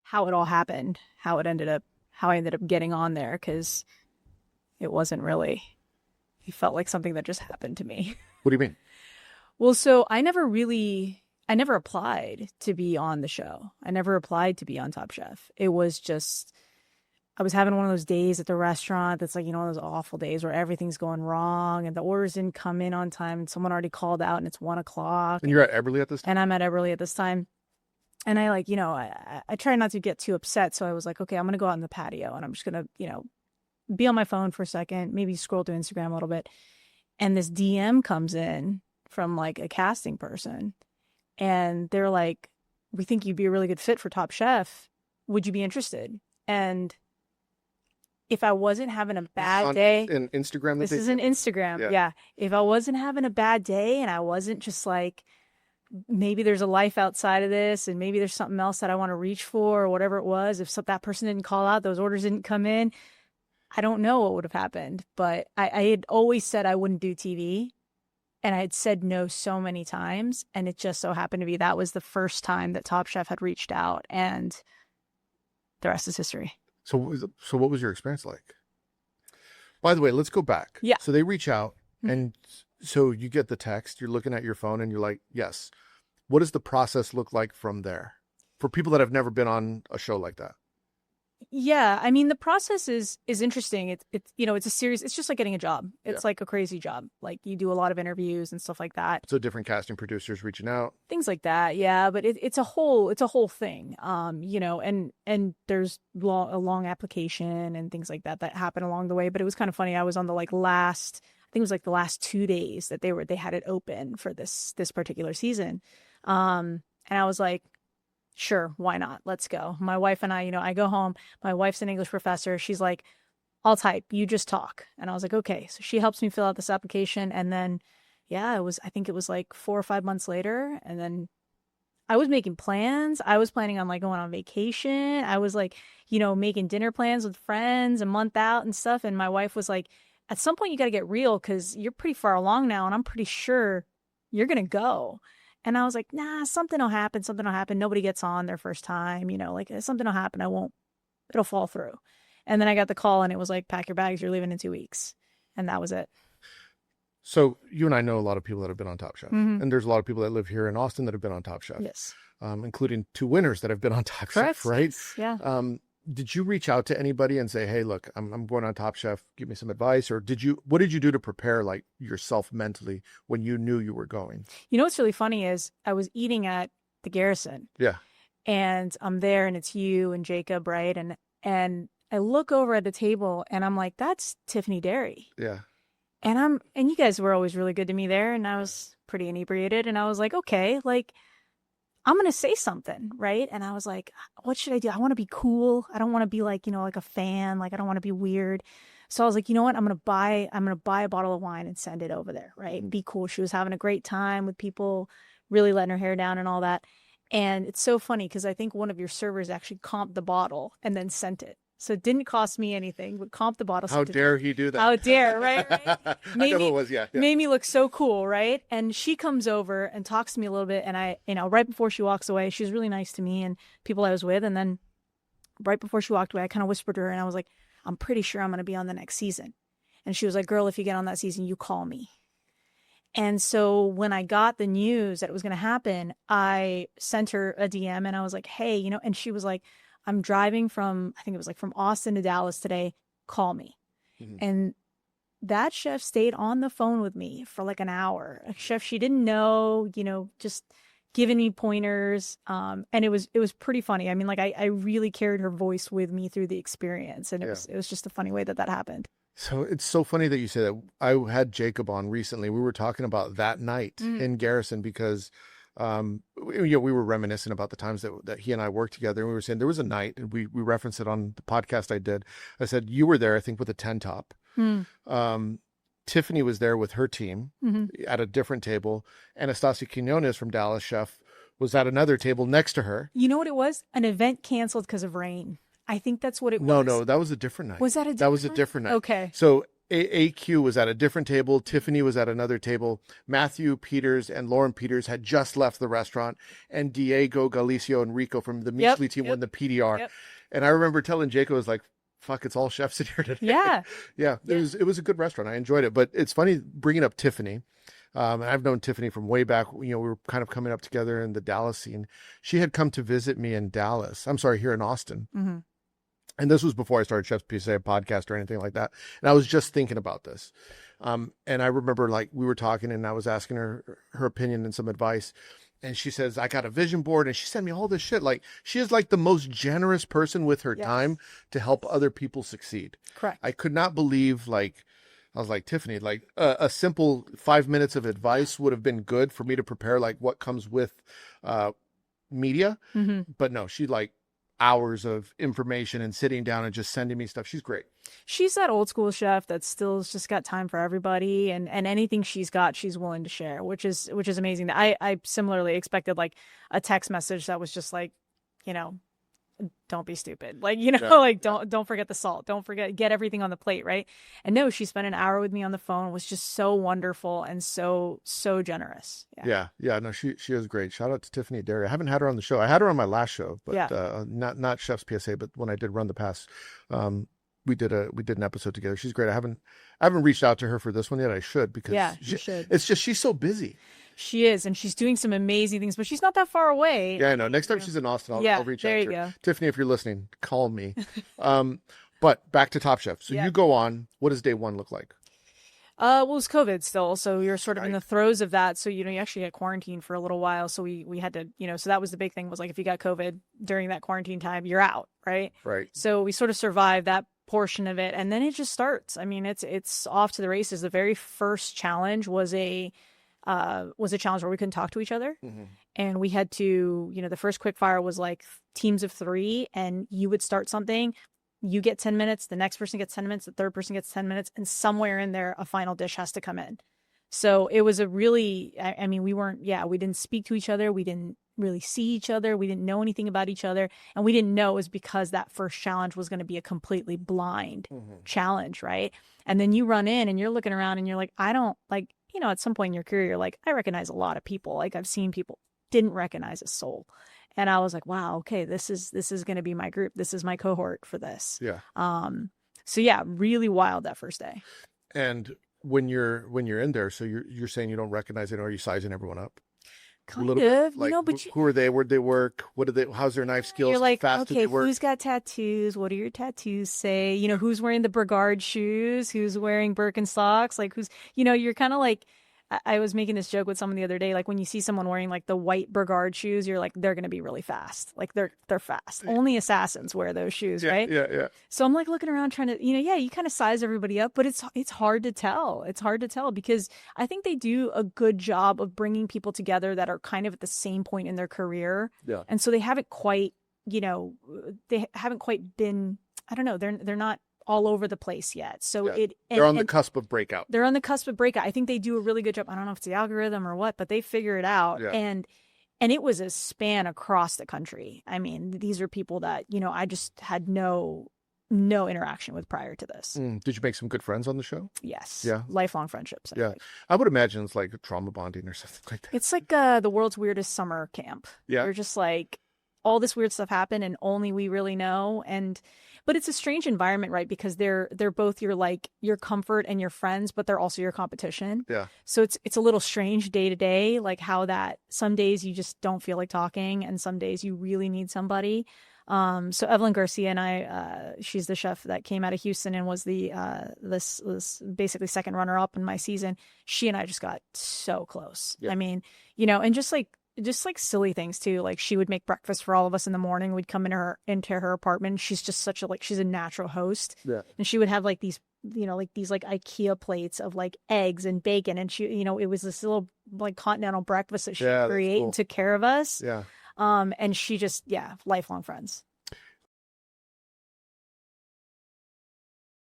how it all happened, how I ended up getting on there, because it wasn't really, it felt like something that just happened to me. What do you mean? Well, so I never applied to be on the show. I never applied to be on Top Chef. It was just, I was having one of those days at the restaurant that's like, those awful days where everything's going wrong and the orders didn't come in on time and someone already called out and it's 1 o'clock. And you're at Eberly at this time? And I'm at Eberly at this time. And I I try not to get too upset. So I was like, okay, I'm going to go out in the patio and I'm just going to, be on my phone for a second, maybe scroll through Instagram a little bit. And this DM comes in from like a casting person. And they're like, we think you'd be a really good fit for Top Chef. Would you be interested? And if I wasn't having a bad day. In Instagram? This is an Instagram. Yeah. If I wasn't having a bad day and I wasn't just like, maybe there's a life outside of this and maybe there's something else that I want to reach for or whatever it was. If that person didn't call out, those orders didn't come in, I don't know what would have happened. But I had always said I wouldn't do TV. And I had said no so many times. And it just so happened to be that was the first time that Top Chef had reached out. And the rest is history. So what was your experience like? By the way, let's go back. Yeah. So they reach out and so you get the text, you're looking at your phone and you're like, yes. What does the process look like from there for people that have never been on a show like that? Yeah, I mean, the process is interesting. It's it's a series. It's just like getting a job. It's like a crazy job. Like you do a lot of interviews and stuff like that. So different casting producers reaching out, things like that. Yeah, but it's a whole thing. And there's a long application and things like that happen along the way. But it was kind of funny. I was on the last, I think it was like the last 2 days that they had it open for this particular season, and I was like, sure, why not? Let's go. My wife and I go home. My wife's an English professor. She's like, I'll type, you just talk. And I was like, okay. So she helps me fill out this application. And then, I think it was like 4 or 5 months later. And then I was making plans. I was planning on going on vacation. I was making dinner plans with friends a month out and stuff. And my wife was like, at some point you got to get real because you're pretty far along now. And I'm pretty sure you're going to go. And I was like, nah, something will happen. Nobody gets on their first time, something will happen. It'll fall through. And then I got the call and it was like, pack your bags, you're leaving in 2 weeks. And that was it. So you and I know a lot of people that have been on Top Chef. And there's a lot of people that live here in Austin that have been on Top Chef. Yes. Including 2 winners that have been on Top Chef, right? Yeah. Did you reach out to anybody and say, hey, look, I'm going on Top Chef, give me some advice? Or what did you do to prepare yourself mentally when you knew you were going? What's really funny is I was eating at the Garrison. Yeah. And I'm there and it's you and Jacob, right? And I look over at the table and I'm like, that's Tiffany Derry. Yeah. And you guys were always really good to me there. And I was pretty inebriated and I was like, okay, I'm going to say something, right? And I was like, what should I do? I want to be cool. I don't want to be like a fan. I don't want to be weird. So I was like, you know what? I'm going to buy a bottle of wine and send it over there, right? And be cool. She was having a great time with people, really letting her hair down and all that. And it's so funny because I think one of your servers actually comped the bottle and then sent it. So it didn't cost me anything, but comped the bottle. How dare he do that? How dare, right? I know who it was, yeah. Made me look so cool, right? And she comes over and talks to me a little bit. And I, right before she walks away, she was really nice to me and people I was with. And then right before she walked away, I kind of whispered to her and I was like, I'm pretty sure I'm going to be on the next season. And she was like, girl, if you get on that season, you call me. And so when I got the news that it was going to happen, I sent her a DM and I was like, hey, and she was like, I'm driving from Austin to Dallas today. Call me. Mm-hmm. And that chef stayed on the phone with me for an hour. A chef she didn't know, just giving me pointers. And it was pretty funny. I mean, I really carried her voice with me through the experience. And it was just a funny way that happened. So it's so funny that you say that. I had Jacob on recently. We were talking about that night in Garrison because we were reminiscing about the times that he and I worked together. And we were saying there was a night, and we referenced it on the podcast I did. I said, you were there, I think, with a 10 top. Tiffany was there with her team at a different table. Anastasia Quinones from Dallas Chef was at another table next to her. You know what it was? An event canceled because of rain. I think that's what it was. No, that was a different night. Was that a different That was a different night. Okay. So AQ was at a different table. Tiffany was at another table. Matthew Peters and Lauren Peters had just left the restaurant, and Diego, Galicio, and Rico from the Yep. Meachly team were in the PDR. Yep. And I remember telling Jacob, I was like, fuck, it's all chefs in here today. Yeah. Yeah, it was a good restaurant. I enjoyed it. But it's funny bringing up Tiffany. And I've known Tiffany from way back. We were kind of coming up together in the Dallas scene. She had come to visit me in Dallas. I'm sorry, here in Austin. Mm-hmm. And this was before I started Chef's PSA podcast or anything like that. And I was just thinking about this. And I remember like we were talking and I was asking her opinion and some advice. And she says, I got a vision board, and she sent me all this shit. Like, she is like the most generous person with her time to help other people succeed. Correct. I could not believe, like, I was like, Tiffany, like a simple 5 minutes of advice would have been good for me to prepare like what comes with media. Mm-hmm. But no, she like hours of information and sitting down and just sending me stuff. She's great. She's that old school chef that still's just got time for everybody, and anything she's got, she's willing to share, which is amazing. I similarly expected like a text message that was just like, don't be stupid. Like, like don't forget the salt. Don't forget, get everything on the plate. Right. And no, she spent an hour with me on the phone, was just so wonderful and so generous. Yeah. No, she is great. Shout out to Tiffany Derry. I haven't had her on the show. I had her on my last show, but not Chef's PSA, but when I did Run the Pass, we did an episode together. She's great. I haven't reached out to her for this one yet. I should, because you should. It's just, she's so busy. She is, and she's doing some amazing things, but she's not that far away. Yeah, I know. Next time she's in Austin, I'll reach out to her. There you go. Tiffany, if you're listening, call me. But back to Top Chef. So you go on. What does day one look like? Well, it was COVID still, so you're sort of in the throes of that. So, you actually had quarantine for a little while. So we had to, so that was the big thing, was like, if you got COVID during that quarantine time, you're out, right? Right. So we sort of survived that portion of it, and then it just starts. I mean, it's off to the races. The very first challenge was a challenge where we couldn't talk to each other. Mm-hmm. And we had to, the first quick fire was like teams of 3, and you would start something, you get 10 minutes, the next person gets 10 minutes, the third person gets 10 minutes, and somewhere in there, a final dish has to come in. So it was a really, I mean, we didn't speak to each other. We didn't really see each other. We didn't know anything about each other. And we didn't know it was because that first challenge was going to be a completely blind challenge, right? And then you run in and you're looking around and you're like, I don't like, at some point in your career, you're like, I recognize a lot of people. Like, I've seen people, didn't recognize a soul. And I was like, wow, okay, this is going to be my group. This is my cohort for this. Yeah. So yeah, really wild that first day. And when you're in there, so you're saying you don't recognize it, or are you sizing everyone up? Kind of, like, but who are they? Where'd they work? How's their knife skills? You're like, fast okay, did they work? who's got tattoos? What do your tattoos say? Who's wearing the Brigard shoes? Who's wearing Birkenstocks? Like, who's, you're kind of like, I was making this joke with someone the other day. Like, when you see someone wearing like the white Brigard shoes, you're like, they're going to be really fast. Like, they're fast. Only assassins wear those shoes, right? Yeah. So I'm like looking around trying to, you kind of size everybody up, but it's hard to tell. It's hard to tell because I think they do a good job of bringing people together that are kind of at the same point in their career. Yeah. And so they haven't quite, they haven't quite been, I don't know, they're not all over the place yet. So they're on the cusp of breakout. They're on the cusp of breakout. I think they do a really good job. I don't know if it's the algorithm or what, but they figure it out. Yeah. And it was a span across the country. I mean, these are people that, I just had no interaction with prior to this. Did you make some good friends on the show? Yes. Yeah. Lifelong friendships. I would imagine it's like trauma bonding or something like that. It's like the world's weirdest summer camp. Yeah. You're just like, all this weird stuff happened and only we really know. But it's a strange environment, right? Because they're both your comfort and your friends, but they're also your competition. Yeah. So it's a little strange day to day, like how that some days you just don't feel like talking and some days you really need somebody. So Evelyn Garcia and I, she's the chef that came out of Houston and was the this basically second runner up in my season. She and I just got so close. Yeah. I mean, and just like silly things too. Like, she would make breakfast for all of us in the morning. We'd come into her apartment. She's just such a, she's a natural host. Yeah. And she would have like these, these like IKEA plates of like eggs and bacon. And she, it was this little like continental breakfast that she would create and took care of us. Yeah. And she just, lifelong friends.